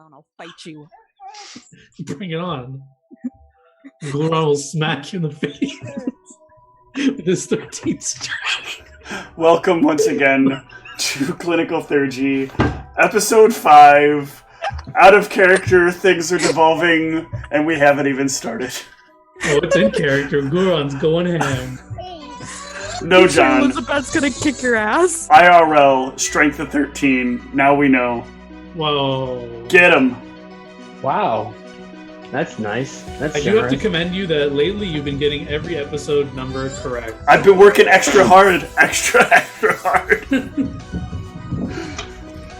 and I'll fight you. Bring it on. Goron will smack you in the face with his 13th strike. Welcome once again to Clinical Theurgy, Episode 5. Out of character, things are devolving, and we haven't even started. Oh, it's in character. Goron's going ham. No, John. Elizabeth's gonna kick your ass. IRL, strength of 13. Now we know. Whoa. Get him. Wow. That's nice. That's I do have to commend you that lately you've been getting every episode number correct. I've been working extra hard. Extra hard.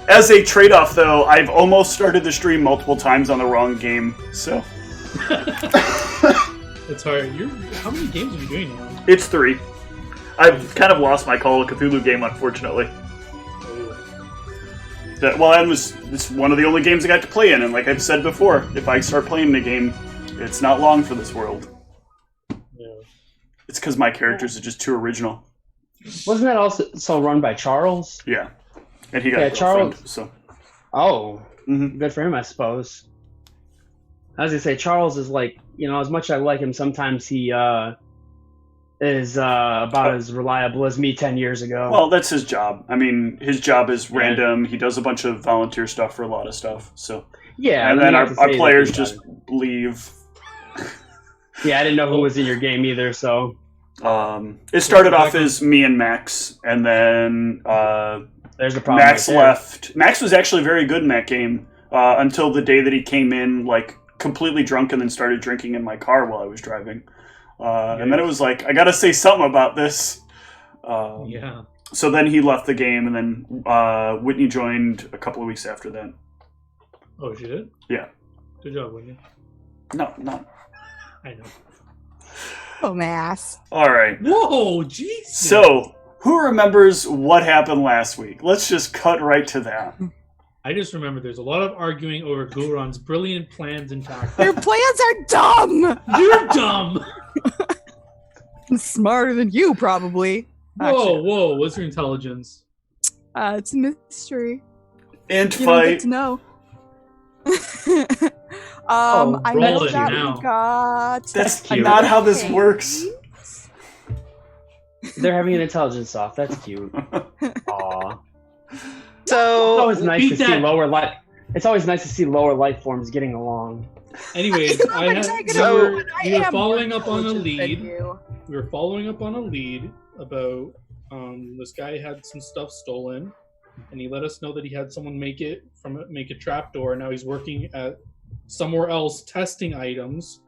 As a trade-off, though, I've almost started the stream multiple times on the wrong game, so... That's hard. How many games are you doing now? It's 3. I've kind of lost my Call of Cthulhu game, unfortunately. It's one of the only games I got to play in, and like I've said before, if I start playing the game, it's not long for this world. Yeah. It's because my characters are just too original. Wasn't that also run by Charles? Yeah. And he got a girlfriend, so... Oh, Mm-hmm. good for him, I suppose. I was gonna say, Charles is like, as much as I like him, sometimes he is about as reliable as me 10 years ago. Well, that's his job. I mean, his job is random. He does a bunch of volunteer stuff for a lot of stuff. So yeah, and then our players just leave. Yeah, I didn't know who was in your game either, so... It started off as me and Max, and then there's the problem. Max left. Max was actually very good in that game until the day that he came in, like, completely drunk and then started drinking in my car while I was driving. And then it was like, I gotta say something about this. Yeah. So then he left the game, and then Whitney joined a couple of weeks after that. Oh, she did? Yeah. Good job, Whitney. No, not. I know. Oh, my ass. All right. Whoa, jeez. So, who remembers what happened last week? Let's just cut right to that. I just remember there's a lot of arguing over Goron's brilliant plans and tactics. Your plans are dumb! You're dumb! Smarter than you, probably. Whoa, what's your intelligence? It's a mystery. And You don't get fight. to know. Oh, I roll know it that now. we got... That's cute. not how this Okay. works. They're having an intelligence off. That's cute. Aww. It's So always nice beat to see that. lower life. It's always nice to see lower life forms getting along. Anyways, I'm we were am following more up on a intelligent than lead. you. We were following up on a lead about this guy had some stuff stolen, and he let us know that he had someone make a trapdoor. Now he's working at somewhere else testing items,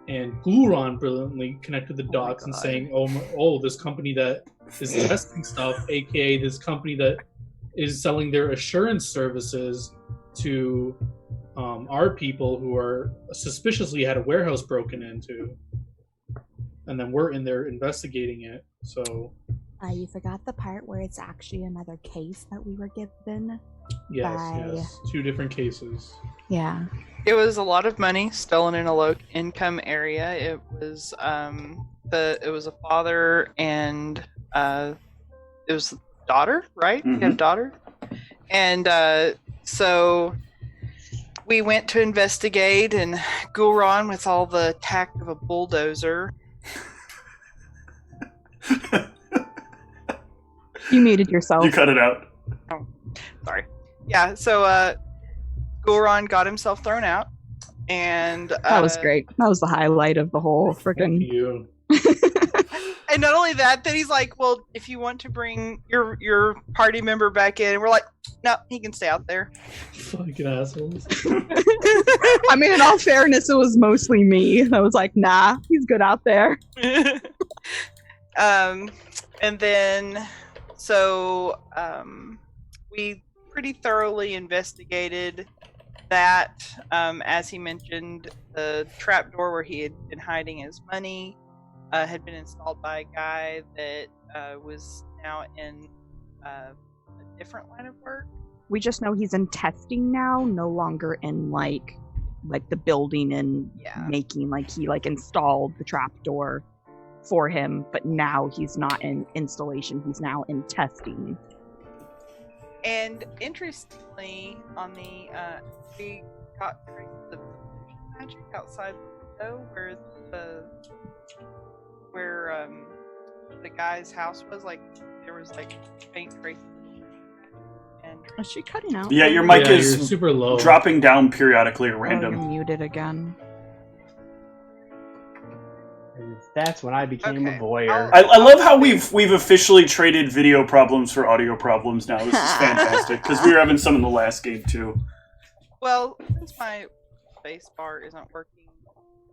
and Goron brilliantly connected the dots and saying, "Oh, this company that is testing stuff, aka this company that is selling their assurance services to our people who are suspiciously had a warehouse broken into." And then we're in there investigating it. So You forgot the part where it's actually another case that we were given. yes, 2 different cases. Yeah. it was a lot of money stolen in a low income area. It was it was a father and it was a daughter, right? Mhm. He had a daughter, and so we went to investigate, and Goron, with all the tact of a bulldozer, You muted yourself. You cut it out. sorry, yeah. So Goron got himself thrown out, and That was great. That was the highlight of the whole Thank freaking. you. And not only that, then he's like, "Well, if you want to bring your party member back in," and we're like, "No, he can stay out there." Fucking assholes. I mean, in all fairness, it was mostly me. I was like, nah, he's good out there. And then so we pretty thoroughly investigated that. As he mentioned, the trapdoor where he had been hiding his money had been installed by a guy that was now in a different line of work. We just know he's in testing now, no longer in like the building and Yeah. making, like he like installed the trapdoor for him, but now he's not in installation, he's now in testing. And interestingly, on the we got traces of illusion magic outside the window where the guy's house was. Like there was like faint traces. And Is she cutting out? Yeah, your mic you're is super low. dropping down periodically at Oh, random. you're muted again. And that's when I became a Okay. voyeur. I love how we've officially traded video problems for audio problems now. This is fantastic because we were having some in the last game too. well, since my space bar isn't working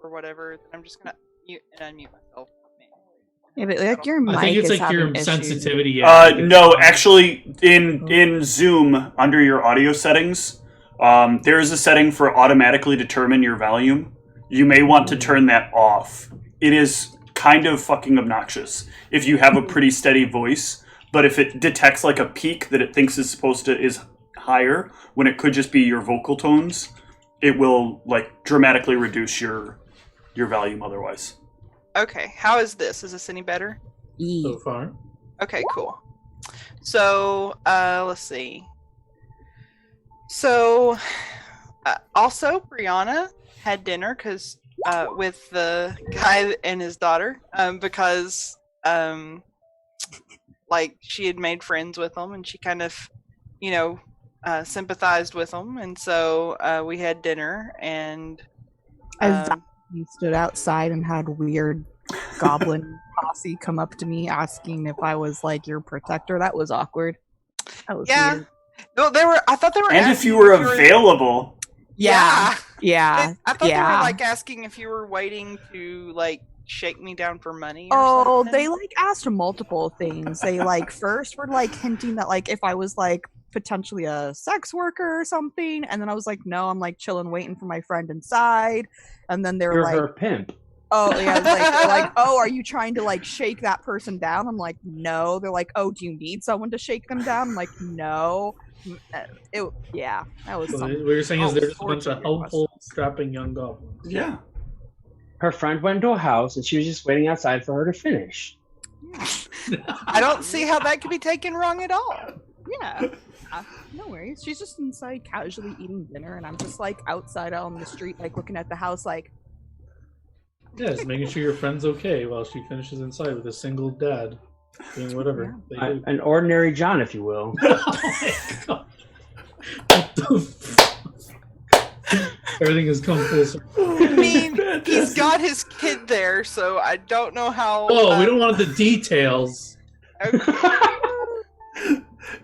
or whatever, then I'm just gonna mute and unmute myself manually. Yeah, but like your mic I think it's is like your having issues. sensitivity. Yeah. No, actually, in Zoom, under your audio settings, there is a setting for automatically determine your volume. You may want to turn that off. It is kind of fucking obnoxious if you have a pretty steady voice, but if it detects like a peak that it thinks is higher when it could just be your vocal tones, it will like dramatically reduce your volume otherwise. Okay, how is this? Is this any better? So far. Okay, cool. So, let's see. So, also, Brianna had dinner with the guy and his daughter because, like, she had made friends with them and she kind of, sympathized with them. And so we had dinner and... As he stood outside and had weird goblin posse come up to me asking if I was like your protector. That was awkward. That was weird. No, I thought they were. And if asking you were available. Yeah. I thought they were like asking if you were waiting to like shake me down for money. Or something. They like asked multiple things. They like first were like hinting that like if I was like potentially a sex worker or something, and then I was like, no, I'm like chilling, waiting for my friend inside. And then they were You're like, her pimp. oh yeah, they're like, oh, are you trying to like shake that person down? I'm like, no. They're like, oh, do you need someone to shake them down? I'm like, no. That was. So something. what you're saying is there's a sorts bunch of of helpful, strapping young goblins. Yeah. Her friend went to a house and she was just waiting outside for her to finish. I don't see how that could be taken wrong at all. Yeah. No worries. She's just inside casually eating dinner, and I'm just like outside on the street, like looking at the house, like. Yeah, just making sure your friend's okay while she finishes inside with a single dad doing whatever they do. An ordinary John, if you will. Oh my God. What the Everything has come full circle. I mean, he's got his kid there, so I don't know how. Oh, we don't want the details. Okay.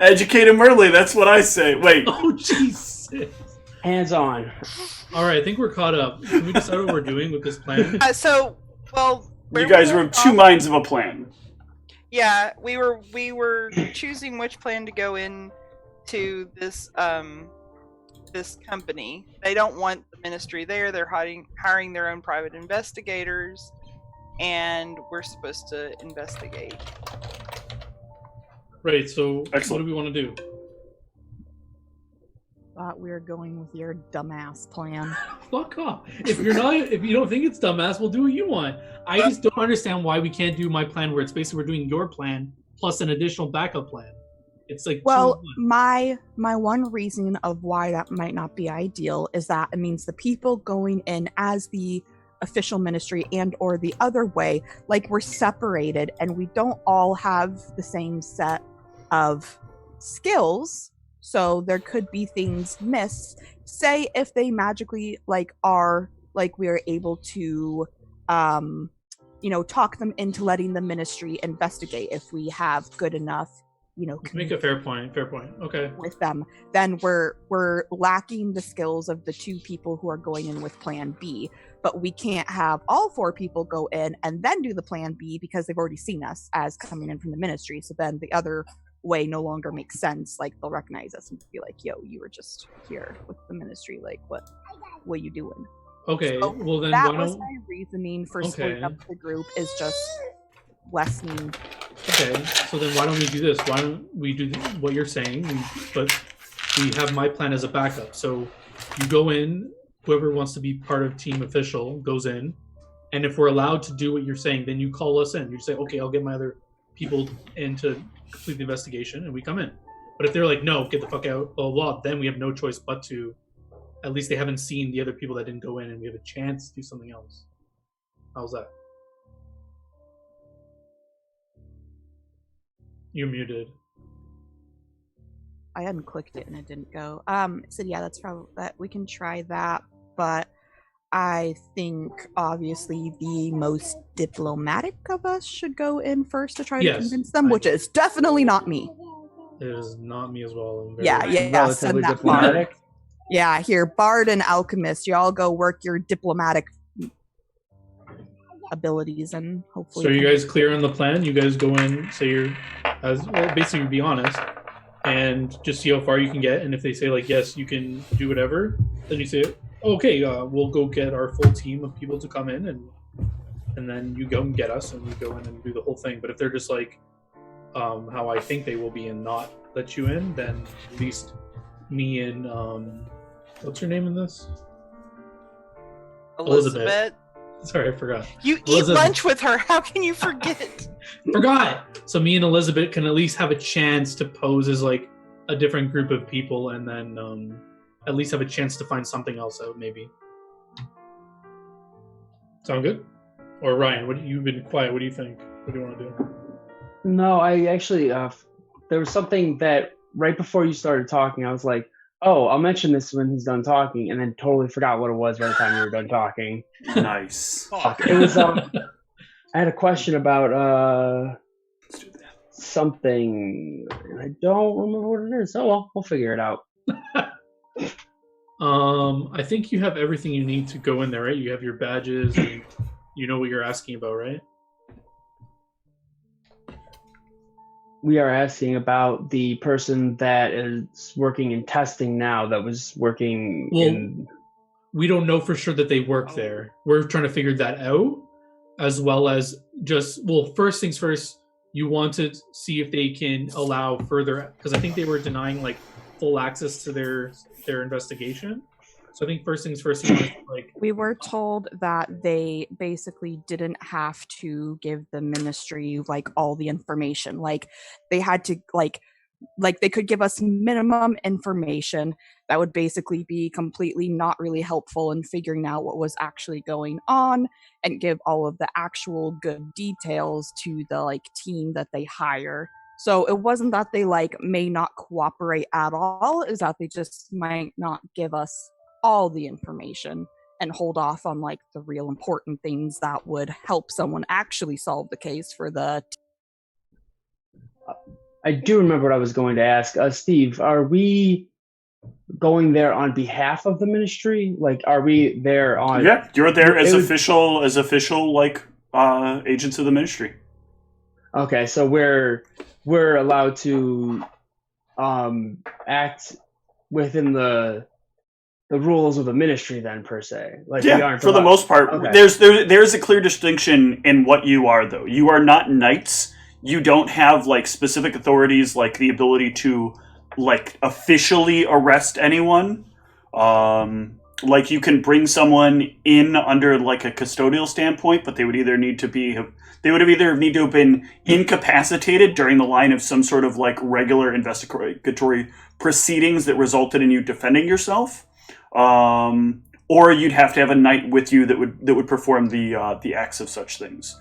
Educate him early, that's what I say. Wait. Oh, Jesus. Hands on. All right, I think we're caught up. Can we decide what we're doing with this plan? You guys were of two minds of a plan. Yeah, we were choosing which plan to go in to this this company. They don't want the ministry there. They're hiring their own private investigators, and we're supposed to investigate. Right, so Excellent. what do we want to do? Thought we were going with your dumbass plan. Fuck off. If you don't think it's dumbass, we'll do what you want. I just don't understand why we can't do my plan where it's basically we're doing your plan plus an additional backup plan. It's like Well, my one reason of why that might not be ideal is that it means the people going in as the official ministry and or the other way, like we're separated and we don't all have the same set of skills. So there could be things missed. Say if they magically like are like we are able to talk them into letting the ministry investigate if we have good enough make a fair point. Okay. with them, then we're lacking the skills of the two people who are going in with plan B. But we can't have all four people go in and then do the plan B because they've already seen us as coming in from the ministry. So then the other way no longer makes sense. Like they'll recognize us and be like, yo, you were just here with the ministry, like what you doing? Okay, So well then that why was don't... my reasoning for Okay. splitting up the group, is just lessening. Okay, so then why don't we do this? Why don't we do what you're saying, but we have my plan as a backup. So you go in, whoever wants to be part of team official goes in, and if we're allowed to do what you're saying, then you call us in. You say, okay, I'll get my other people in to complete the investigation, and we come in. But if they're like, no, get the fuck out, blah, blah, blah, then we have no choice but to at least they haven't seen the other people that didn't go in, and we have a chance to do something else. How's that? You're muted. I unclicked it and it didn't go. So yeah, that's probably that. We can try that, but I think obviously the most diplomatic of us should go in first to try to convince them, which is definitely not me. It is not me as well. Yeah, relatively diplomatic. Yeah, here, Bard and Alchemist, y'all go work your diplomatic abilities and hopefully. So you guys clear on the plan? You guys go in, say you're, basically be honest, and just see how far you can get. And if they say like yes, you can do whatever, then you say okay, we'll go get our full team of people to come in, and then you go and get us, and we go in and do the whole thing. But if they're just like how I think they will be and not let you in, then at least me and what's her name in this? Elizabeth. Sorry, I forgot. You eat lunch with her. How can you forget? Forgot. So me and Elizabeth can at least have a chance to pose as like a different group of people, and then at least have a chance to find something else out. Maybe. Sound good? Or Ryan, you've been quiet. What do you think? What do you want to do? No, I actually there was something that right before you started talking, I was like, oh, I'll mention this when he's done talking, and then totally forgot what it was by the time you were done talking. Nice. It was I had a question about something, and I don't remember what it is. Oh well, we'll figure it out. I think you have everything you need to go in there, right? You have your badges, and you know what you're asking about, right? We are asking about the person that is working in testing now, that was working in... We don't know for sure that they work there. We're trying to figure that out, as well as just... Well, first things first, you want to see if they can allow further... Because I think they were denying, like, full access to their investigation. So I think first things first, you want to, like... We were told that they basically didn't have to give the ministry like all the information. Like they had to like they could give us minimum information that would basically be completely not really helpful in figuring out what was actually going on, and give all of the actual good details to the like team that they hire. So it wasn't that they like may not cooperate at all, is that they just might not give us all the information and hold off on like the real important things that would help someone actually solve the case for the I do remember what I was going to ask. Steve, are we going there on behalf of the ministry? Like, are we there on... Yeah, you're there as official like agents of the ministry. Okay, so we're allowed to act within the rules of the ministry then, per se. Like, yeah, we aren't for the most part. Okay. There's a clear distinction in what you are, though. You are not knights. You don't have like specific authorities, like the ability to like officially arrest anyone. Like you can bring someone in under like a custodial standpoint, but they would either need to have been incapacitated during the line of some sort of like regular investigatory proceedings that resulted in you defending yourself. Or you'd have to have a knight with you that would perform the acts of such things.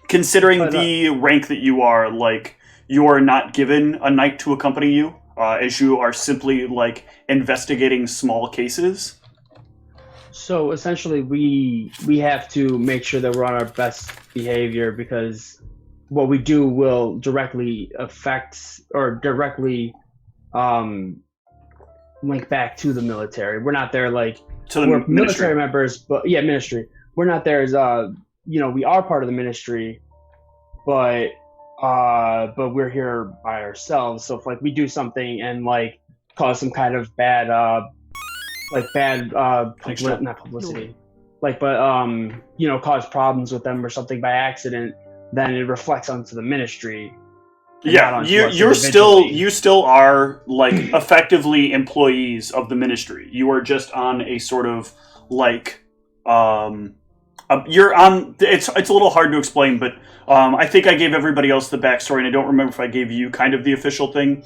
Considering the rank that you are, like you are not given a knight to accompany you, as you are simply like investigating small cases. So essentially, we have to make sure that we're on our best behavior, because what we do will directly affect or directly link back to the military. We're not there like we're military members, but yeah, ministry. We're not there as we are part of the ministry, but we're here by ourselves. So if like we do something and like cause some kind of bad not publicity, like cause problems with them or something by accident, then it reflects onto the ministry. Yeah, you still are like effectively employees of the ministry. You are just on a sort of like you're on. It's a little hard to explain, but I think I gave everybody else the backstory, and I don't remember if I gave you kind of the official thing.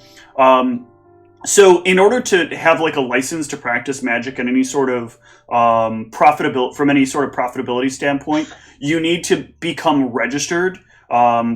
So in order to have like a license to practice magic and any sort of profitability standpoint, you need to become registered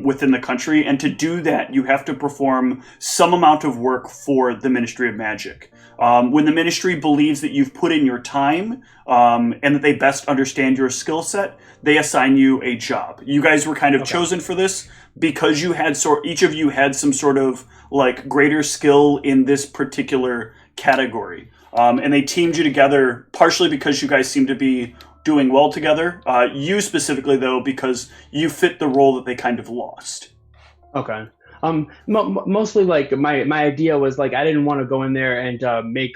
within the country, and to do that, you have to perform some amount of work for the Ministry of Magic. When the Ministry believes that you've put in your time and that they best understand your skill set, they assign you a job. You guys were kind of chosen for this because you had each of you had some sort of like greater skill in this particular category, and they teamed you together partially because you guys seem to be doing well together. You specifically, though, because you fit the role that they kind of lost. Okay. Mostly like my idea was like I didn't want to go in there and make,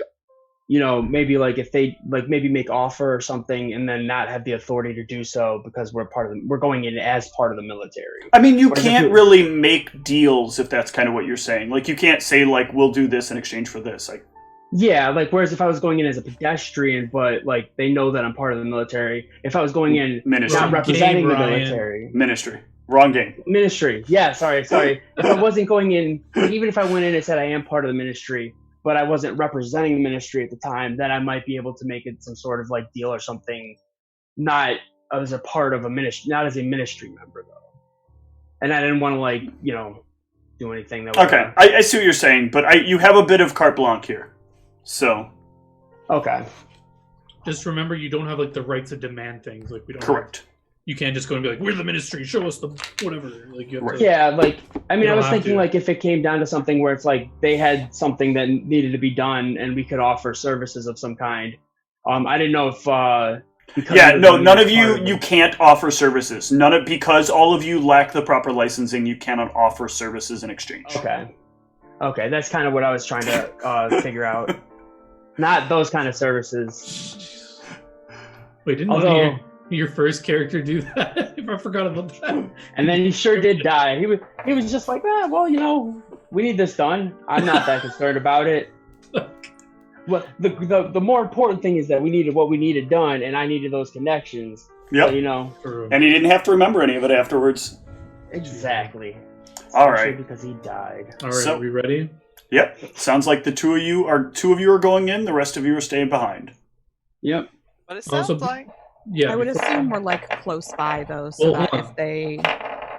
maybe like if they like maybe make offer or something and then not have the authority to do so because we're going in as part of the military. I mean, you can't really make deals if that's kind of what you're saying. Like you can't say like we'll do this in exchange for this. Like. Yeah, like whereas if I was going in as a pedestrian, but like they know that I'm part of the military. If I was going in not representing the military, wrong game. Ministry. Yeah, sorry. If I wasn't going in, even if I went in and said I am part of the ministry, but I wasn't representing the ministry at the time, then I might be able to make it some sort of like deal or something. Not as a part of a ministry, not as a ministry member though. And I didn't want to like do anything that. Okay, I see what you're saying, but you have a bit of carte blanche here. So, okay. Just remember, you don't have like the right to demand things. Like we don't. Correct. You can't just go and be like, "We're the ministry. Show us the whatever." Like you have to, yeah, like I mean, I was thinking like if it came down to something where it's like they had something that needed to be done and we could offer services of some kind. I didn't know if. None of you can't offer services. Because all of you lack the proper licensing. You cannot offer services in exchange. Okay, that's kind of what I was trying to figure out. Not those kind of services. Wait, didn't your first character do that? I forgot about that. And then he sure did die. He was just like, we need this done. I'm not that concerned about it. Well, the more important thing is that we needed what we needed done, and I needed those connections. Yep. So, and he didn't have to remember any of it afterwards. Exactly. All right. Because he died. All right, are we ready? Yep. Sounds like the two of you are going in. The rest of you are staying behind. Yep. What it sounds like. Yeah. I would assume we're like close by though, so that if they.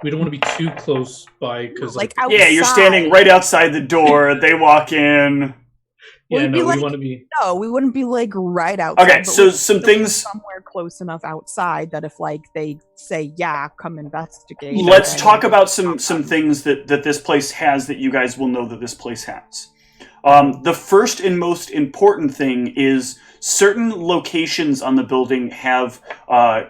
We don't want to be too close by because like outside. Yeah, you're standing right outside the door. They walk in. Yeah, we want to be. No, we wouldn't be like right outside. Okay, so some things somewhere close enough outside that if like they say, "Yeah, come investigate." Let's talk about some things that this place has that you guys will know that this place has. The first and most important thing is certain locations on the building have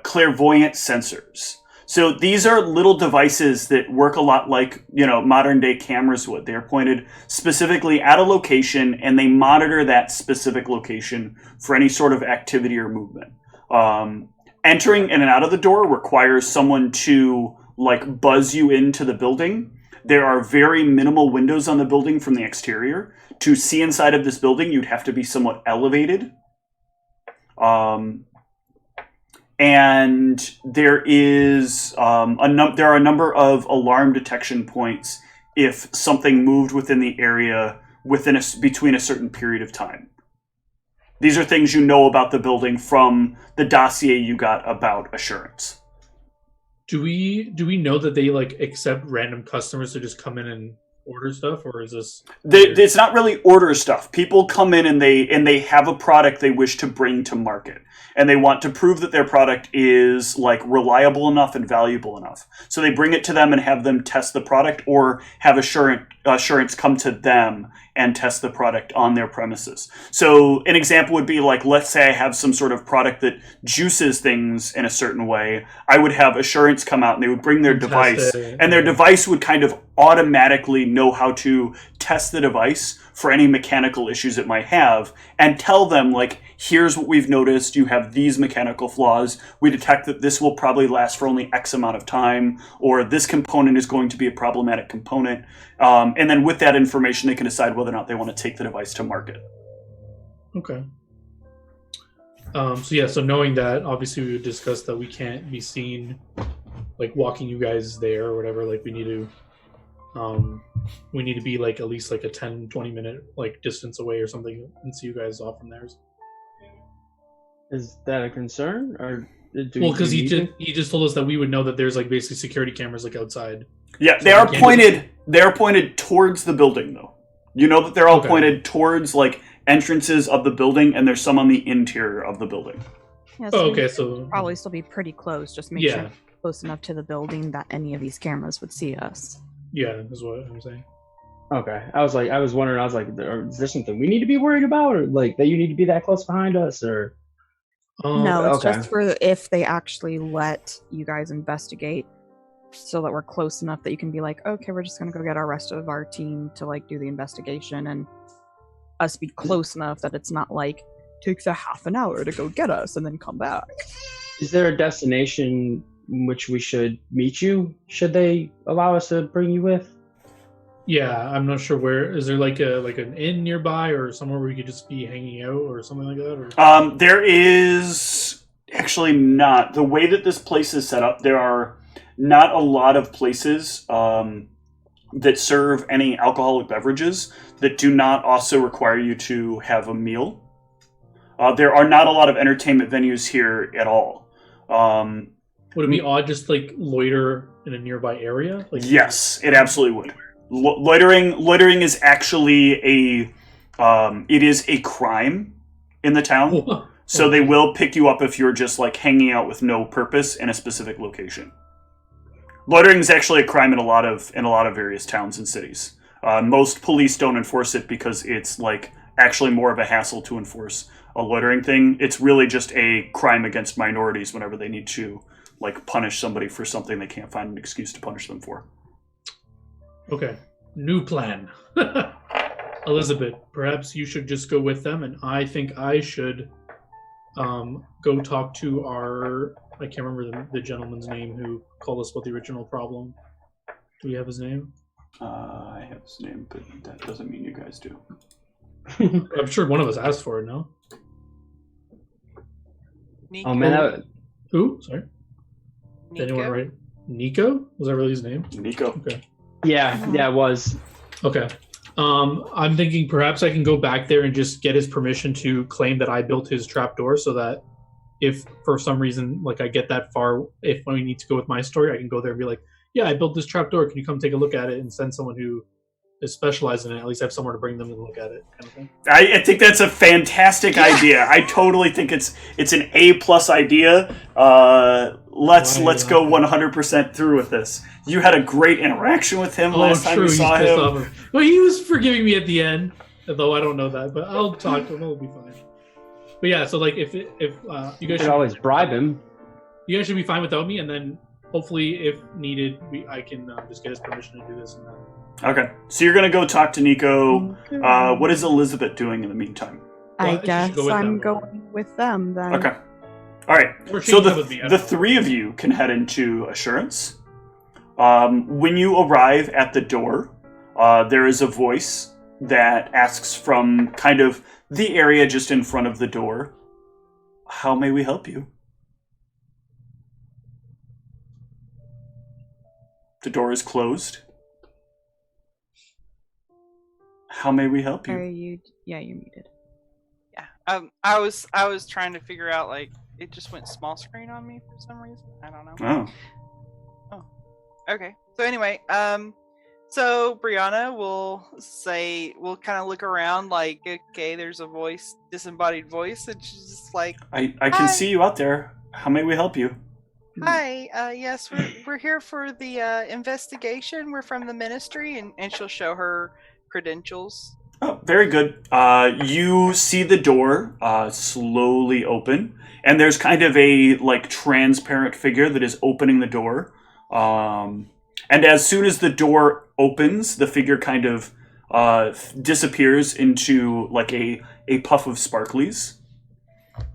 clairvoyant sensors. So these are little devices that work a lot like, modern day cameras would. They are pointed specifically at a location and they monitor that specific location for any sort of activity or movement. Entering in and out of the door requires someone to like buzz you into the building. There are very minimal windows on the building from the exterior. To see inside of this building, you'd have to be somewhat elevated. And there is there are a number of alarm detection points if something moved within the area between a certain period of time. These are things you know about the building from the dossier you got about assurance. Do we know that they like accept random customers to just come in and order stuff, or is this? It's not really order stuff. People come in and they have a product they wish to bring to market, and they want to prove that their product is like reliable enough and valuable enough. So they bring it to them and have them test the product, or have assurance come to them and test the product on their premises. So an example would be like, let's say I have some sort of product that juices things in a certain way. I would have assurance come out and they would bring their device, and their device would kind of automatically know how to test the device for any mechanical issues it might have and tell them like, here's what we've noticed. You have these mechanical flaws. We detect that this will probably last for only X amount of time, or this component is going to be a problematic component. And then with that information, they can decide whether or not they want to take the device to market. Okay. So knowing that, obviously we would discuss that we can't be seen like walking you guys there or whatever. Like we need to we need to be like at least like a 10-20 minute like distance away or something and see you guys off from theirs. Is that a concern, or well, because he just told us that we would know that there's like basically security cameras like outside. Yeah, so they are pointed. They are pointed towards the building, though. You know that they're all pointed towards like entrances of the building, and there's some on the interior of the building. Yeah, so probably still be pretty close. Just make sure close enough to the building that any of these cameras would see us. Yeah, is what I'm saying. Okay, I was wondering, is there something we need to be worried about, or like that you need to be that close behind us, or? No, it's just for if they actually let you guys investigate, so that we're close enough that you can be like, okay, we're just gonna go get our rest of our team to like do the investigation, and us be close enough that it's not like takes a half an hour to go get us and then come back. Is there a destination in which we should meet you? Should they allow us to bring you with? Yeah, I'm not sure where. Is there like an inn nearby or somewhere where we could just be hanging out or something like that? Or? There is actually not. The way that this place is set up, there are not a lot of places that serve any alcoholic beverages that do not also require you to have a meal. There are not a lot of entertainment venues here at all. Would it be odd just like loiter in a nearby area? Like, yes, it absolutely would. Loitering is actually it is a crime in the town. So they will pick you up if you're just like hanging out with no purpose in a specific location. Loitering is actually a crime in a lot of various towns and cities. Most police don't enforce it because it's like actually more of a hassle to enforce a loitering thing. It's really just a crime against minorities whenever they need to like punish somebody for something they can't find an excuse to punish them for. Okay, new plan. Elizabeth, perhaps you should just go with them, and I think I should go talk to I can't remember the gentleman's name who called us about the original problem. Do we have his name? I have his name, but that doesn't mean you guys do. I'm sure one of us asked for it, no? Nico. Oh man, who? Sorry. Nico? Did anyone write Nico? Was that really his name? Nico. Okay. Yeah, it was. Okay. I'm thinking perhaps I can go back there and just get his permission to claim that I built his trapdoor, so that if for some reason like I get that far, if I need to go with my story, I can go there and be like, yeah, I built this trapdoor. Can you come take a look at it, and send someone who is specialized in it? At least have somewhere to bring them to look at it, kind of thing. I think that's a fantastic idea. I totally think it's an A+ idea. Let's go 100% through with this. You had a great interaction with him last time you saw him. Well, he was forgiving me at the end, though I don't know that. But I'll talk to him. It'll be fine. But yeah, so like if you guys should always bribe him. You guys should be fine without me, and then hopefully, if needed, I can just get his permission to do this. Okay, so you're gonna go talk to Nico. What is Elizabeth doing in the meantime? I guess I'm going with them then. Okay. All right. So the three of you can head into Assurance. When you arrive at the door, there is a voice that asks from kind of the area just in front of the door, "How may we help you?" The door is closed. "How may we help you?" You're muted. Yeah. I was trying to figure out, like, it just went small screen on me for some reason. I don't know. Oh. Okay. So anyway, so Brianna will kind of look around like, okay, there's a voice, disembodied voice, and she's just like, I can see you out there. How may we help you? Hi, yes, we're here for the investigation. We're from the ministry, and she'll show her credentials. Oh, very good. You see the door slowly open, and there's kind of a like transparent figure that is opening the door. And as soon as the door opens, the figure kind of disappears into like a puff of sparklies.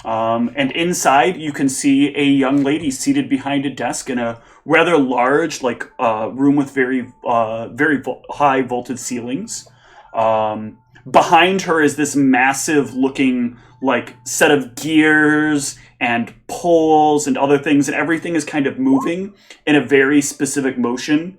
And inside, you can see a young lady seated behind a desk in a rather large, like room with very high vaulted ceilings. Behind her is this massive looking like set of gears and poles and other things, and everything is kind of moving in a very specific motion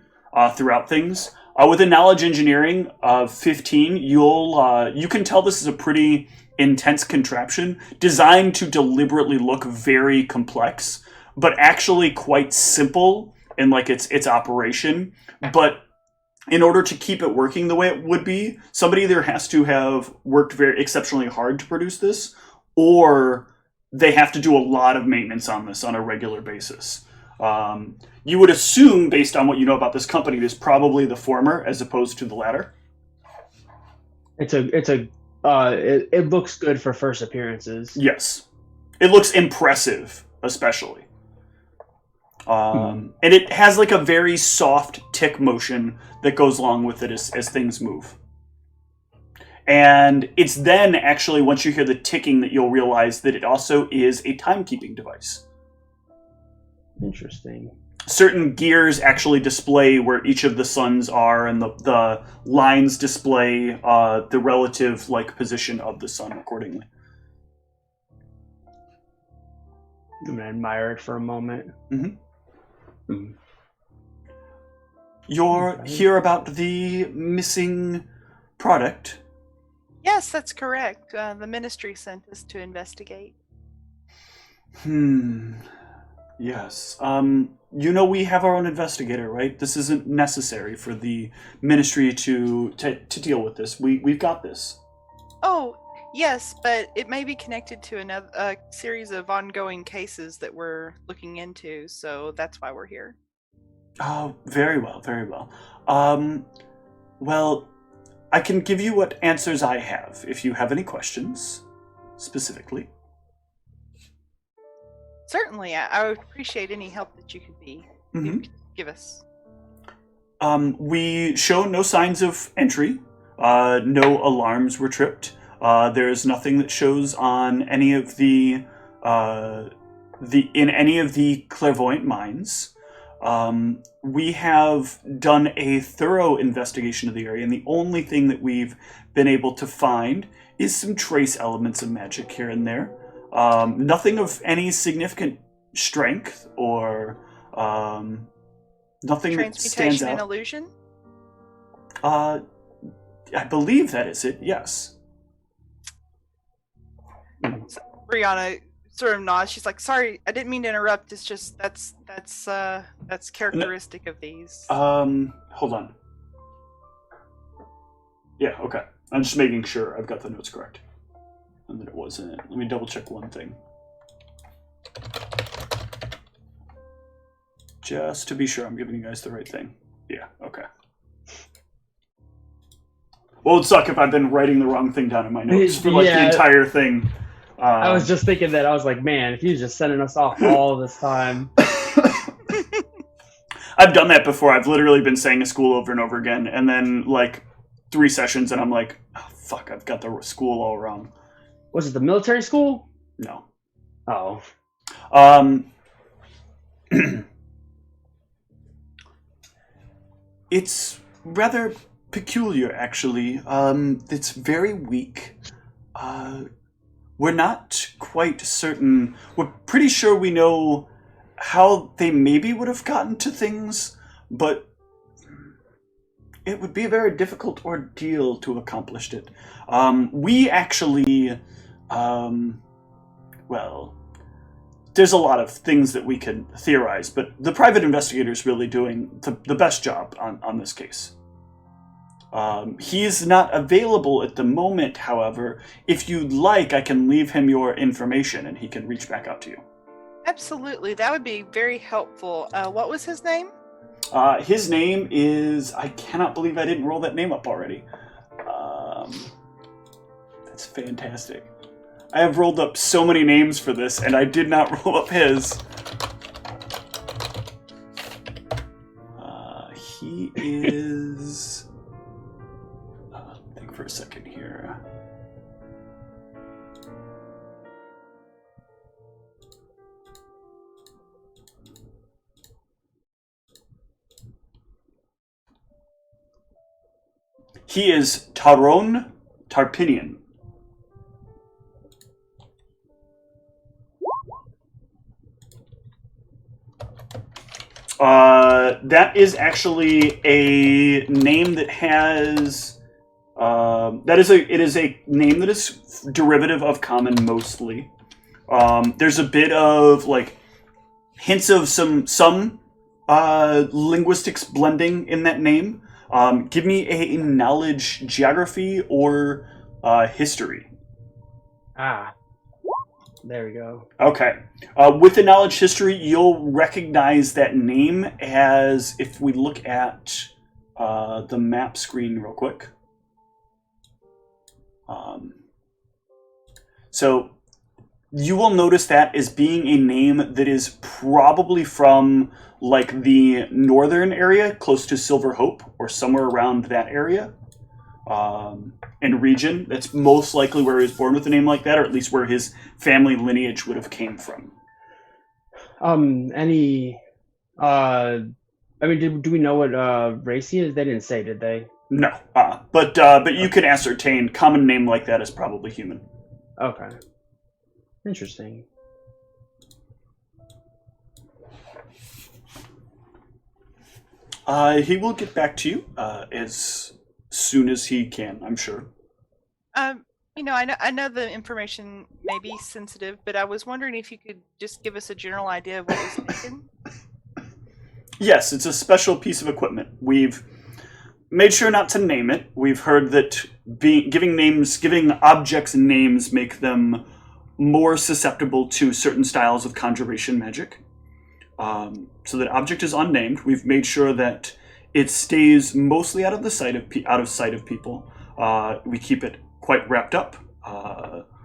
throughout things. With a knowledge engineering of 15, you can tell this is a pretty intense contraption designed to deliberately look very complex, but actually quite simple in like its operation. But in order to keep it working the way it would be, somebody either has to have worked very exceptionally hard to produce this, or they have to do a lot of maintenance on this on a regular basis. You would assume, based on what you know about this company, it is probably the former as opposed to the latter. It looks good for first appearances. Yes, it looks impressive, especially. And it has like a very soft tick motion that goes along with it as things move. And it's then actually, once you hear the ticking, that you'll realize that it also is a timekeeping device. Interesting. Certain gears actually display where each of the suns are, and the lines display the relative like position of the sun accordingly. I'm gonna admire it for a moment. You're here about the missing product? Yes, that's correct. The ministry sent us to investigate. Yes. You know we have our own investigator, right? This isn't necessary for the ministry to deal with this. We've got this. Oh, yes, but it may be connected to a series of ongoing cases that we're looking into, so that's why we're here. Oh, very well, very well. Well, I can give you what answers I have if you have any questions, specifically. Certainly, I would appreciate any help that you could give us. We show no signs of entry. No alarms were tripped. There's nothing that shows on any of in any of the clairvoyant minds. We have done a thorough investigation of the area, and the only thing that we've been able to find is some trace elements of magic here and there. Nothing of any significant strength or nothing that stands out. Transmutation and illusion? I believe that is it, yes. So, Brianna sort of nods. She's like, "Sorry, I didn't mean to interrupt. It's just that's characteristic of these." Hold on. Yeah, okay. I'm just making sure I've got the notes correct. And that it wasn't. Let me double check one thing. Just to be sure I'm giving you guys the right thing. Yeah, okay. Well, it'd suck if I've been writing the wrong thing down in my notes for like the entire thing. I was just thinking that. I was like, man, if he's just sending us off all this time. I've done that before. I've literally been saying a school over and over again, and then like 3 sessions, and I'm like, oh, fuck, I've got the school all wrong. Was it the military school? No. Oh. It's rather peculiar, actually. It's very weak. We're not quite certain. We're pretty sure we know how they maybe would have gotten to things, but it would be a very difficult ordeal to accomplish it. We actually, well, there's a lot of things that we can theorize, but the private investigator is really doing the best job on this case. He's not available at the moment, however. If you'd like, I can leave him your information and he can reach back out to you. Absolutely, that would be very helpful. What was his name? His name is... I cannot believe I didn't roll that name up already. That's fantastic. I have rolled up so many names for this, and I did not roll up his. He is... think for a second here. He is Taron Tarpinian. That is actually a name that has. It is a name that is derivative of common mostly. There's a bit of like hints of some linguistics blending in that name. Give me a knowledge, geography, or history. There we go. Okay. With the knowledge history, you'll recognize that name as, if we look at the map screen real quick. So you will notice that as being a name that is probably from like the northern area, close to Silver Hope, or somewhere around that area. And region. That's most likely where he was born with a name like that, or at least where his family lineage would have came from. Do we know what race he is? They didn't say, did they? No, but you can ascertain common name like that is probably human. Okay. Interesting. He will get back to you as soon as he can, I'm sure. I know the information may be sensitive, but I was wondering if you could just give us a general idea of what was taken. Yes, it's a special piece of equipment. We've made sure not to name it. We've heard that giving objects names make them more susceptible to certain styles of conjuration magic. So that object is unnamed. We've made sure that it stays mostly out of sight of people. We keep it quite wrapped up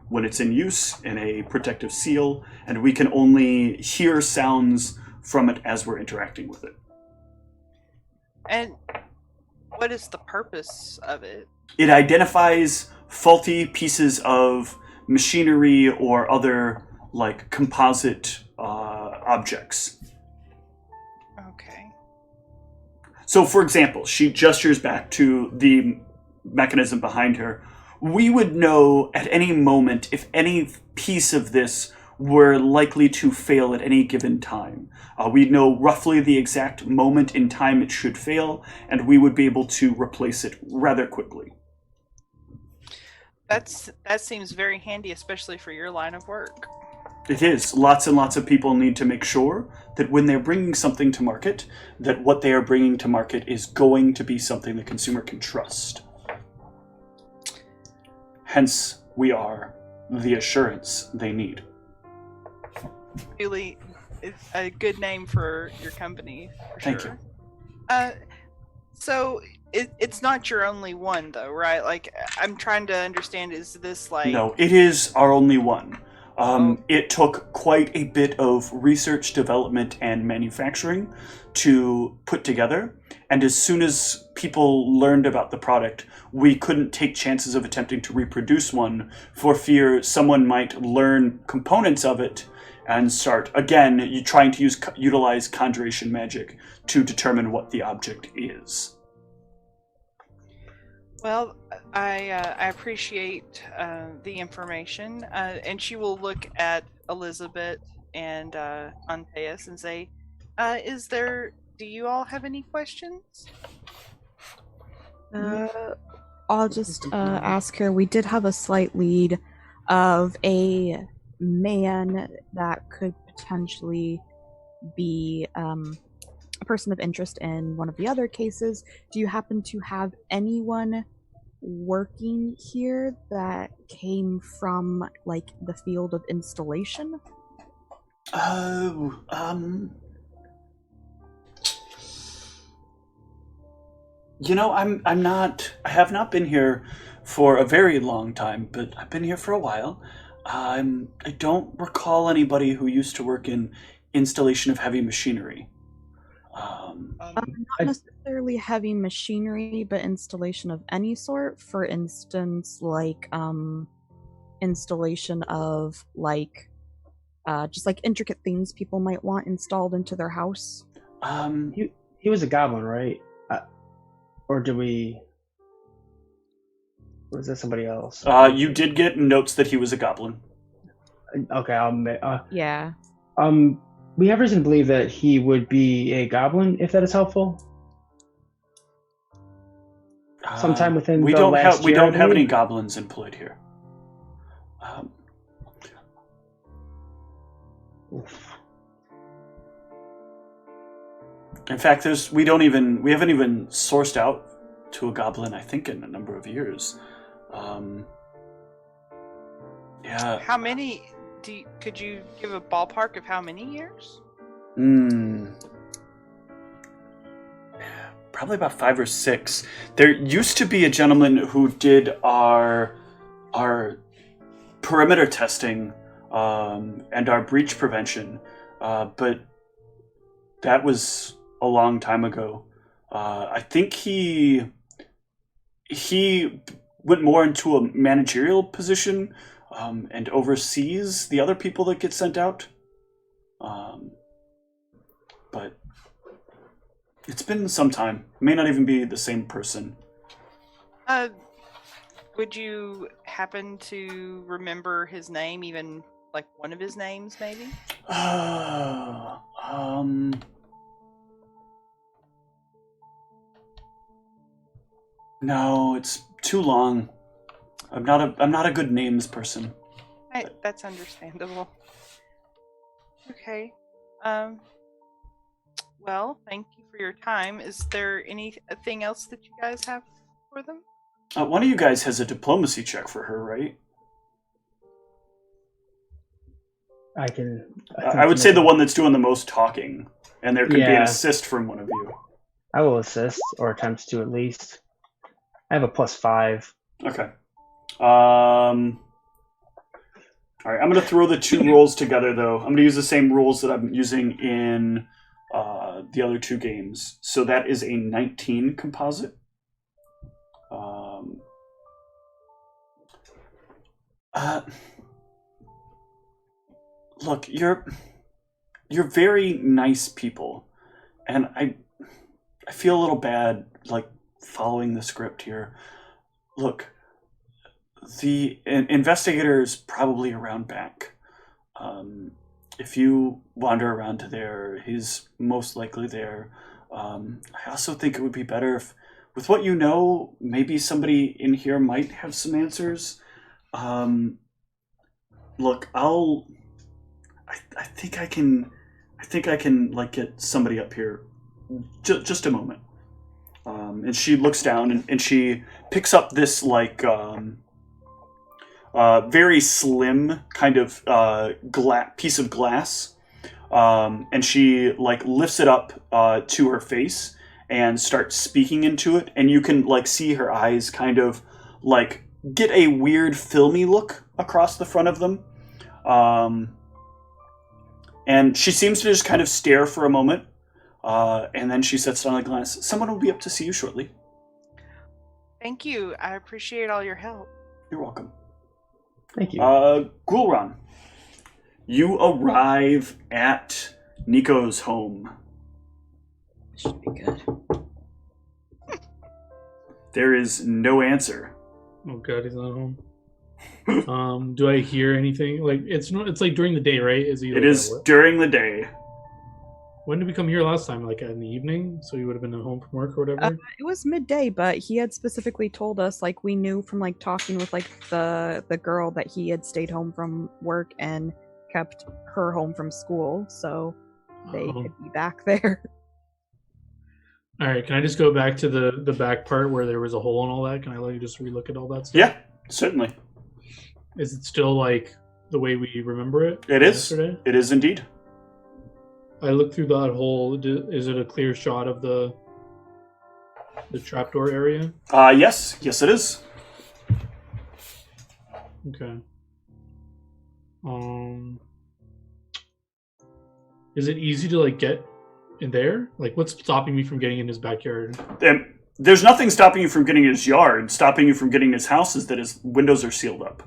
when it's in use in a protective seal, and we can only hear sounds from it as we're interacting with it. And what is the purpose of it? It identifies faulty pieces of machinery or other like composite objects. Okay. So, for example, she gestures back to the mechanism behind her. We would know at any moment if any piece of this were likely to fail at any given time. We'd know roughly the exact moment in time it should fail, and we would be able to replace it rather quickly. That seems very handy, especially for your line of work. It is. Lots and lots of people need to make sure that when they're bringing something to market, that what they are bringing to market is going to be something the consumer can trust. Hence, we are the assurance they need. Really, it's a good name for your company, for Thank sure. You. So it's not your only one, though, right? Like, I'm trying to understand, is this like... No, it is our only one. It took quite a bit of research, development, and manufacturing to put together. And as soon as people learned about the product, we couldn't take chances of attempting to reproduce one for fear someone might learn components of it and start, again, trying to utilize conjuration magic to determine what the object is. Well, I appreciate the information, and she will look at Elizabeth and Antaeus and say, do you all have any questions? I'll just ask her. We did have a slight lead of a man that could potentially be a person of interest in one of the other cases. Do you happen to have anyone working here that came from like the field of installation? I have not been here for a very long time, but I've been here for a while. I don't recall anybody who used to work in installation of heavy machinery. Not necessarily heavy machinery, but installation of any sort. For instance, like installation of like just like intricate things people might want installed into their house. He was a goblin, right? Or did we? Or was that somebody else? You did get notes that he was a goblin. Okay, yeah. We have reason to believe that he would be a goblin, if that is helpful. Sometime within we the don't last have we year, don't I have any believe. goblins employed here. In fact, we haven't even sourced out to a goblin, I think, in a number of years. Yeah. How many? Could you give a ballpark of how many years? Probably about 5 or 6. There used to be a gentleman who did our perimeter testing and our breach prevention, but that was a long time ago. I think he went more into a managerial position and oversees the other people that get sent out. But it's been some time. It may not even be the same person. Would you happen to remember his name, even like one of his names, maybe? No, it's too long. I'm not a good names person. That's understandable. Okay. Well, thank you for your time. Is there anything else that you guys have for them? One of you guys has a diplomacy check for her, right? I would say the one that's doing the most talking, and there could be an assist from one of you. I will assist, or attempt to at least. I have a +5. Okay. All right, I'm going to throw the 2 rolls together, though. I'm going to use the same rules that I'm using in the other 2 games. So that is a 19 composite. Look, you're very nice people, and I feel a little bad, like, following the script here. Look, the investigator is probably around back. If you wander around to there, he's most likely there. I also think it would be better if, with what you know, maybe somebody in here might have some answers. Look, I think I can like get somebody up here. Just a moment. And she looks down and she picks up this like very slim kind of piece of glass, and she like lifts it up to her face and starts speaking into it, and you can like see her eyes kind of like get a weird filmy look across the front of them, and she seems to just kind of stare for a moment, and then she sets down the glass. Someone will be up to see you shortly. Thank you. I appreciate all your help. You're welcome. Thank you. Gulran, you arrive at Nico's home. Should be good. There is no answer. Oh god, he's not home. Do I hear anything? Like it's like during the day, right? It is during the day. When did we come here last time? Like in the evening? So he would have been home from work or whatever? It was midday, but he had specifically told us, like, we knew from, like, talking with, like, the girl that he had stayed home from work and kept her home from school, so they could be back there. Alright, can I just go back to the back part where there was a hole and all that? Can I let you just relook at all that stuff? Yeah, certainly. Is it still, like, the way we remember it? It is. Yesterday? It is indeed. I looked through that hole. Is it a clear shot of the trapdoor area? Yes. Yes, it is. Okay. Is it easy to, like, get in there? Like, what's stopping me from getting in his backyard? There's nothing stopping you from getting in his yard. Stopping you from getting in his house is that his windows are sealed up.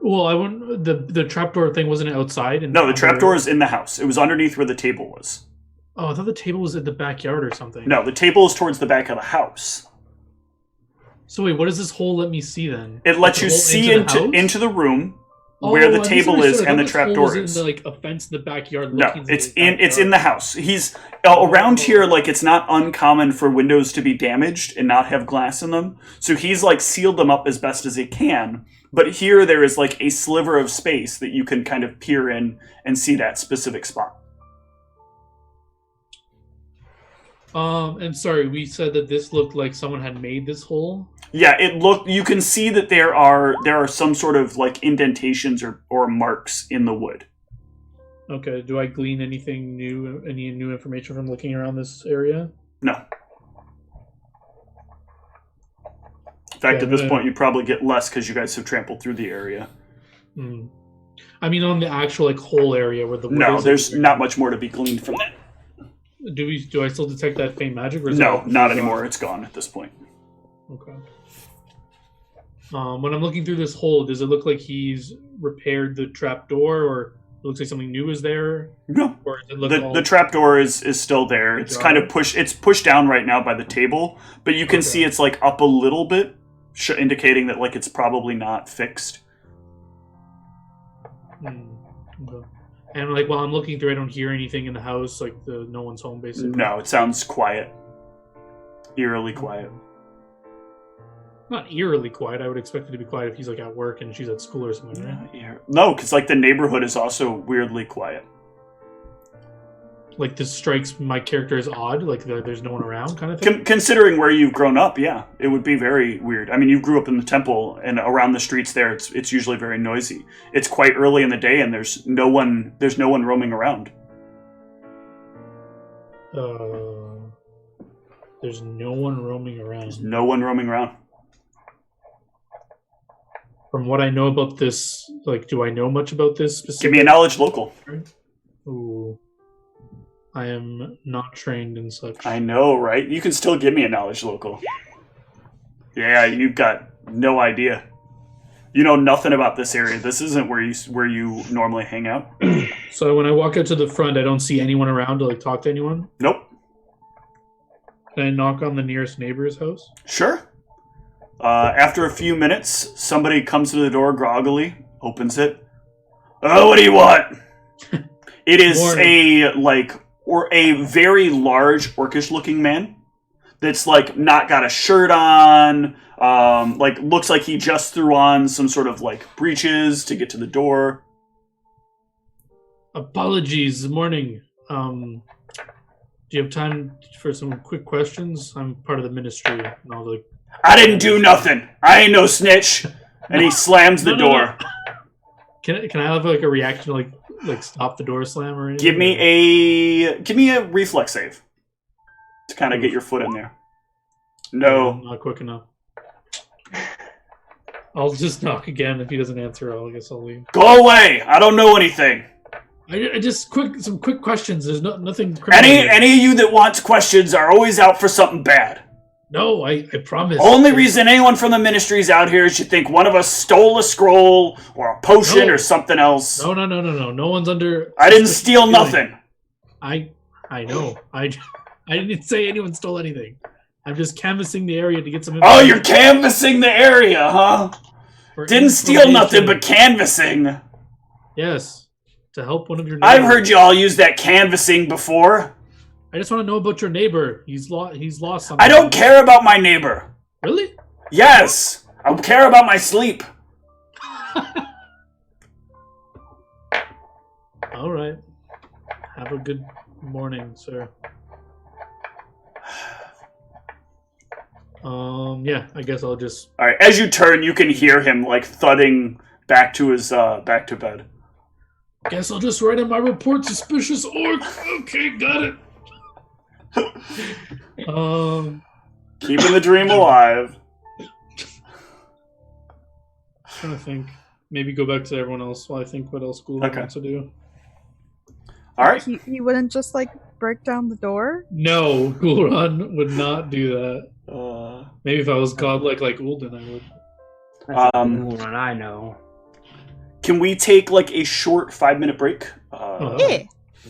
Well, I wouldn't. The trapdoor thing wasn't outside. No, the trapdoor is in the house. It was underneath where the table was. Oh, I thought the table was in the backyard or something. No, the table is towards the back of the house. So wait, what does this hole let me see then? It lets you see into the room. where the table is and the trapdoor is. In, like a fence in the backyard. No, it's in the house. He's around here. Like it's not uncommon for windows to be damaged and not have glass in them. So he's like sealed them up as best as he can. But here there is like a sliver of space that you can kind of peer in and see that specific spot. And sorry, we said that this looked like someone had made this hole. Yeah, it looked. You can see that there are some sort of like indentations or marks in the wood. Okay. Do I glean anything new? Any new information from looking around this area? No. In fact, at this point, you probably get less because you guys have trampled through the area. Mm. I mean, on the actual like whole area where the wood no, is, there's not much more to be gleaned from that. Do I still detect that faint magic? Or is no, not anymore. It's gone at this point. Okay. When I'm looking through this hole, does it look like he's repaired the trapdoor, or it looks like something new is there? No. Or does it look the trapdoor is still there. It's kind of pushed. It's pushed down right now by the table, but you can see it's like up a little bit, indicating that like it's probably not fixed. Okay. And like while I'm looking through, I don't hear anything in the house. Like no one's home, basically. No, it sounds quiet, eerily quiet. Not eerily quiet. I would expect it to be quiet if he's like at work and she's at school or something, right? Yeah. No, because like the neighborhood is also weirdly quiet. Like this strikes my character as odd. Like there's no one around, kind of thing. Considering where you've grown up, yeah, it would be very weird. I mean, you grew up in the temple, and around the streets there, it's usually very noisy. It's quite early in the day, and there's no one roaming around. There's no one roaming around. There's no one roaming around. From what I know about this, like, do I know much about this specific? Give me a knowledge local. Ooh. I am not trained in such. I know, right? You can still give me a knowledge local. Yeah, you've got no idea. You know nothing about this area. This isn't where you normally hang out. So when I walk out to the front, I don't see anyone around to like talk to anyone? Nope. Can I knock on the nearest neighbor's house? Sure. After a few minutes, somebody comes to the door groggily, opens it. Oh, what do you want? It is a very large orcish-looking man that's like not got a shirt on. Like looks like he just threw on some sort of like breeches to get to the door. Apologies. Good morning. Do you have time for some quick questions? I'm part of the ministry and all the. I didn't do nothing. I ain't no snitch. And he slams the door. No. Can I have like a reaction to like stop the door slam or anything? Give me a reflex save to kind of get your foot in there. No, not quick enough. I'll just knock again. If he doesn't answer, I guess I'll leave. Go away! I don't know anything. I just some quick questions. There's nothing. Any of you that wants questions are always out for something bad. No, I promise. Only reason anyone from the ministry's out here is you think one of us stole a scroll or a potion or something else. No. No one's under. I didn't steal nothing. I know. I didn't say anyone stole anything. I'm just canvassing the area to get some information. Oh, you're canvassing the area, huh? Didn't steal nothing but canvassing. Yes, to help one of your neighbors. I've heard you all use that canvassing before. I just want to know about your neighbor. He's lost something. I don't care about my neighbor. Really? Yes. I care about my sleep. All right. Have a good morning, sir. Yeah, I guess I'll just... All right, as you turn, you can hear him, like, thudding back to his, back to bed. Guess I'll just write in my report, suspicious orc. Okay, got it. Keeping the dream alive. Trying to think. Maybe go back to everyone else while I think what else Gulran wants to do. All right. He wouldn't just like break down the door? No, Gulran would not do that. Maybe if I was godlike like Ulden, I would. That's Gulran I know. Can we take like a short 5-minute break? Yeah.